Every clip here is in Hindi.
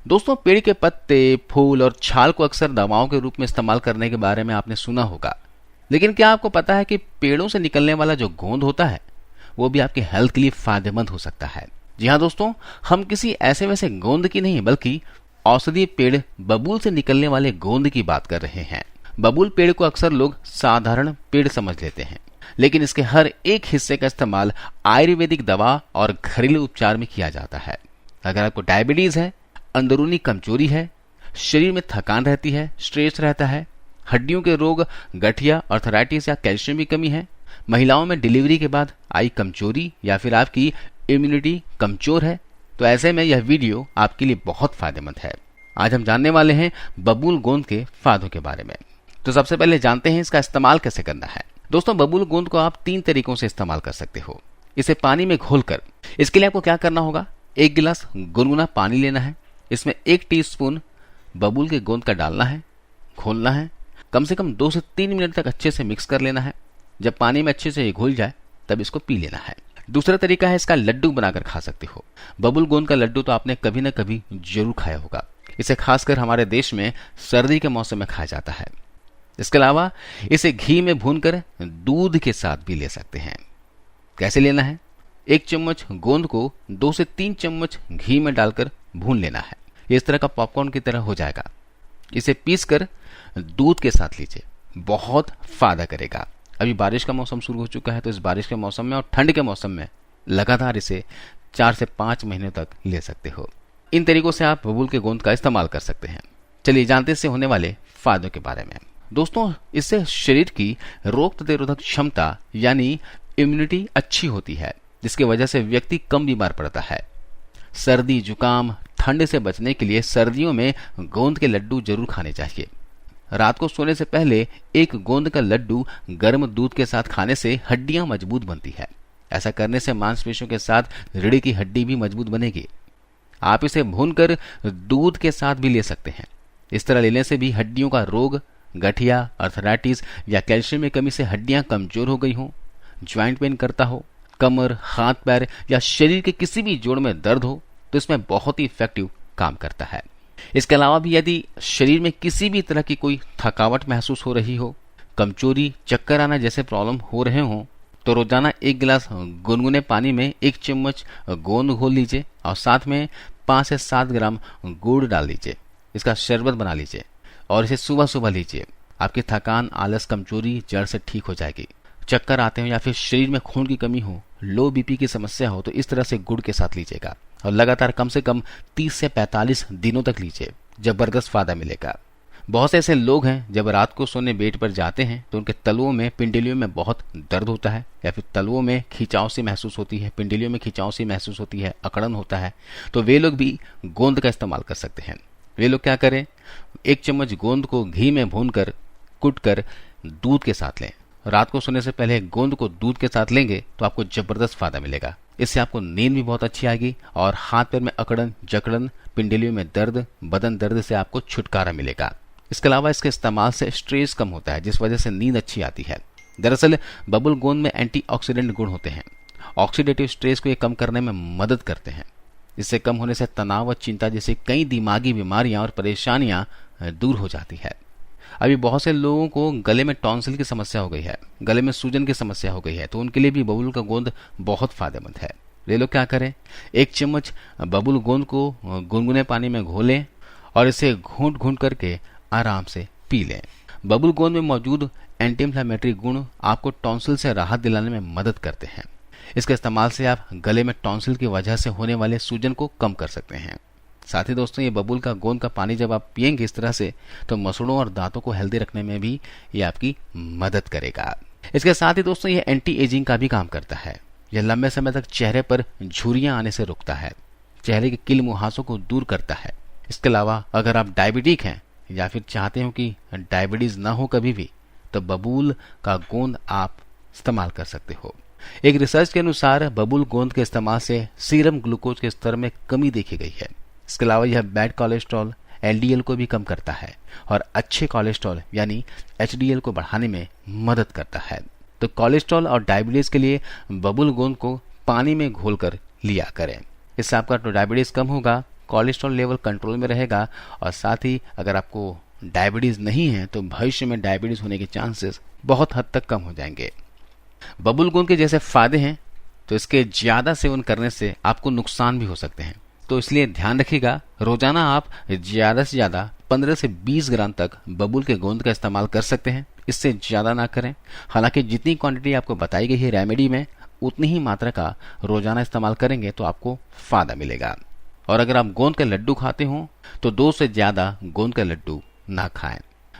दोस्तों, पेड़ के पत्ते, फूल और छाल को अक्सर दवाओं के रूप में इस्तेमाल करने के बारे में आपने सुना होगा, लेकिन क्या आपको पता है कि पेड़ों से निकलने वाला जो गोंद होता है वो भी आपके हेल्थ के लिए फायदेमंद हो सकता है। जी हाँ दोस्तों, हम किसी ऐसे वैसे गोंद की नहीं बल्कि औषधीय पेड़ बबूल से निकलने वाले गोंद की बात कर रहे हैं। बबूल पेड़ को अक्सर लोग साधारण पेड़ समझ लेते हैं, लेकिन इसके हर एक हिस्से का इस्तेमाल आयुर्वेदिक दवा और घरेलू उपचार में किया जाता है। अगर आपको डायबिटीज है, अंदरूनी कमजोरी है, शरीर में थकान रहती है, स्ट्रेस रहता है, हड्डियों के रोग, गठिया, आर्थराइटिस या कैल्शियम की कमी है, महिलाओं में डिलीवरी के बाद आई कमजोरी या फिर आपकी इम्यूनिटी कमजोर है, तो ऐसे में यह वीडियो आपके लिए बहुत फायदेमंद है। आज हम जानने वाले हैं बबूल गोंद के फायदों के बारे में। तो सबसे पहले जानते हैं इसका इस्तेमाल कैसे करना है। दोस्तों, बबूल गोंद को आप 3 तरीकों से इस्तेमाल कर सकते हो। इसे पानी में घोलकर, इसके लिए आपको क्या करना होगा, 1 गिलास गुनगुना पानी लेना है, इसमें 1 टीस्पून बबूल के गोंद का डालना है, घोलना है, कम से कम 2 से 3 मिनट तक अच्छे से मिक्स कर लेना है। जब पानी में अच्छे से ये घुल जाए तब इसको पी लेना है। दूसरा तरीका है, इसका लड्डू बनाकर खा सकते हो। बबूल गोंद का लड्डू तो आपने कभी न कभी जरूर खाया होगा। इसे खासकर हमारे देश में सर्दी के मौसम में खाया जाता है। इसके अलावा इसे घी में भूनकर दूध के साथ भी ले सकते हैं। कैसे लेना है, 1 चम्मच गोंद को 2 से 3 चम्मच घी में डालकर भून लेना है। ये इस तरह का पॉपकॉर्न की तरह हो जाएगा। इसे पीसकर दूध के साथ लीजिए, बहुत फायदा करेगा। अभी बारिश का मौसम शुरू हो चुका है, तो इस बारिश के मौसम में और ठंड के मौसम में लगातार इसे 4 से 5 महीने तक ले सकते हो। इन तरीकों से आप बबूल के गोंद का इस्तेमाल कर सकते हैं। चलिए जानते इससे होने वाले फायदों के बारे में। दोस्तों, इससे शरीर की रोग प्रतिरोधक क्षमता यानी इम्यूनिटी अच्छी होती है, जिसकी वजह से व्यक्ति कम बीमार पड़ता है। सर्दी, जुकाम, ठंड से बचने के लिए सर्दियों में गोंद के लड्डू जरूर खाने चाहिए। रात को सोने से पहले 1 गोंद का लड्डू गर्म दूध के साथ खाने से हड्डियां मजबूत बनती है। ऐसा करने से मांसपेशियों के साथ रीढ़ की हड्डी भी मजबूत बनेगी। आप इसे भूनकर दूध के साथ भी ले सकते हैं। इस तरह लेने से भी हड्डियों का रोग, गठिया, आर्थराइटिस या कैल्शियम में कमी से हड्डियां कमजोर हो गई हों, ज्वाइंट पेन करता हो, कमर, हाथ पैर या शरीर के किसी भी जोड़ में दर्द हो, तो इसमें बहुत ही इफेक्टिव काम करता है। इसके अलावा भी यदि शरीर में किसी भी तरह की कोई थकावट महसूस हो रही हो, कमजोरी, चक्कर आना जैसे प्रॉब्लम हो रहे हों, तो रोजाना 1 गिलास गुनगुने पानी में 1 चम्मच गोंद घोल लीजिए और साथ में 5 से 7 ग्राम गुड़ डाल दीजिए। इसका शरबत बना लीजिए और इसे सुबह सुबह लीजिए। आपकी थकान, आलस, कमजोरी जड़ से ठीक हो जाएगी। चक्कर आते हो या फिर शरीर में खून की कमी हो, लो बीपी की समस्या हो, तो इस तरह से गुड़ के साथ लीजिएगा और लगातार कम से कम 30 से 45 दिनों तक लीजिए। जबरदस्त फायदा मिलेगा। बहुत से ऐसे लोग हैं जब रात को सोने बेड पर जाते हैं तो उनके तलुओं में, पिंडलियों में बहुत दर्द होता है या फिर तलुओं में खिंचाव सी महसूस होती है, पिंडलियों में खिंचाव सी महसूस होती है, अकड़न होता है, तो वे लोग भी गोंद का इस्तेमाल कर सकते हैं। वे लोग क्या करें, 1 चम्मच गोंद को घी में भूनकर कुटकर दूध के साथ लें। रात को सोने से पहले गोंद को दूध के साथ लेंगे तो आपको जबरदस्त फायदा मिलेगा। इससे आपको नींद भी बहुत अच्छी आएगी और हाथ पैर में अकड़न, जकड़न, पिंडलियों में दर्द, बदन दर्द से आपको छुटकारा मिलेगा। इसके अलावा इसके इस्तेमाल से स्ट्रेस कम होता है, जिस वजह से नींद अच्छी आती है। दरअसल बबूल गोंद में एंटीऑक्सीडेंट गुण होते हैं। ऑक्सीडेटिव स्ट्रेस को ये कम करने में मदद करते हैं। इससे कम होने से तनाव और चिंता जैसी कई दिमागी बीमारियां और परेशानियां दूर हो जाती है। अभी बहुत से लोगों को गले में टॉन्सिल की समस्या हो गई है, गले में सूजन की समस्या हो गई है, तो उनके लिए भी बबूल का गोंद बहुत फायदेमंद है। वे लोग क्या करें, 1 चम्मच बबूल गोंद को गुनगुने पानी में घोलें और इसे घूंट घूंट करके आराम से पी लें। बबूल गोंद में मौजूद एंटी इंफ्लेमेटरी गुण आपको टॉन्सिल से राहत दिलाने में मदद करते हैं। इसके इस्तेमाल से आप गले में टॉन्सिल की वजह से होने वाले सूजन को कम कर सकते हैं। साथ ही दोस्तों, ये बबूल का गोंद का पानी जब आप पिएंगे इस तरह से, तो मसूड़ों और दांतों को हेल्दी रखने में भी ये आपकी मदद करेगा। इसके साथ ही दोस्तों, ये एंटी एजिंग का भी काम करता है। यह लंबे समय तक चेहरे पर झुर्रियां आने से रोकता है, चेहरे के किल मुहासों को दूर करता है। इसके अलावा अगर आप डायबिटिक हैं या फिर चाहते हो कि डायबिटीज ना हो कभी भी, तो बबूल का गोंद आप इस्तेमाल कर सकते हो। एक रिसर्च के अनुसार बबूल गोंद के इस्तेमाल से सीरम ग्लूकोज के स्तर में कमी देखी गई है। इसके अलावा यह बैड कोलेस्ट्रॉल एलडीएल को भी कम करता है और अच्छे कोलेस्ट्रॉल यानी एचडीएल को बढ़ाने में मदद करता है। तो कोलेस्ट्रॉल और डायबिटीज के लिए बबूल गोंद को पानी में घोलकर लिया करें। इससे आपका तो डायबिटीज कम होगा, कोलेस्ट्रॉल लेवल कंट्रोल में रहेगा और साथ ही अगर आपको डायबिटीज नहीं है तो भविष्य में डायबिटीज होने के चांसेस बहुत हद तक कम हो जाएंगे। बबूल गोंद के जैसे फायदे हैं तो इसके ज्यादा सेवन करने से आपको नुकसान भी हो सकते हैं, तो इसलिए ध्यान रखिएगा। रोजाना आप ज्यादा से ज्यादा 15 से 20 ग्राम तक बबूल के गोंद का इस्तेमाल कर सकते हैं, इससे ज्यादा ना करें। हालांकि जितनी क्वांटिटी आपको बताई गई है रेमेडी में उतनी ही मात्रा का रोजाना इस्तेमाल करेंगे तो आपको फायदा मिलेगा। और अगर आप गोंद के लड्डू खाते हो तो 2 से ज्यादा गोंद के लड्डू ना खाएं।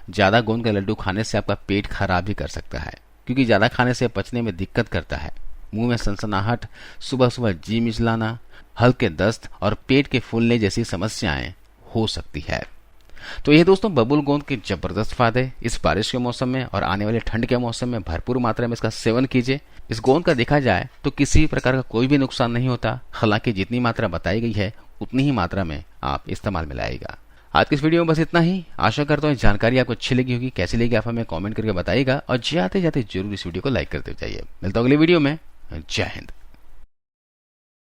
ज्यादा गोंद के लड्डू खाने से आपका पेट खराब भी कर सकता है, क्योंकि ज्यादा खाने से पचने में दिक्कत करता है। मुंह में सनसनाहट, सुबह सुबह जी मिचलाना, हल्के दस्त और पेट के फूलने जैसी समस्याएं हो सकती है। तो ये दोस्तों बबूल गोंद के जबरदस्त फायदे। इस बारिश के मौसम में और आने वाले ठंड के मौसम में भरपूर मात्रा में इसका सेवन कीजिए। इस गोंद का देखा जाए तो किसी प्रकार का कोई भी नुकसान नहीं होता। हालांकि जितनी मात्रा बताई गई है उतनी ही मात्रा में आप इस्तेमाल में लाइएगा। आज की इस वीडियो में बस इतना ही। आशा करता हूँ जानकारी आपको अच्छी लगी होगी। कैसी लगी आप हमें कमेंट करके बताइएगा और जाते जाते जरूर इस वीडियो को लाइक करते जाइए। मिलता हूं अगले वीडियो में। जय हिंद।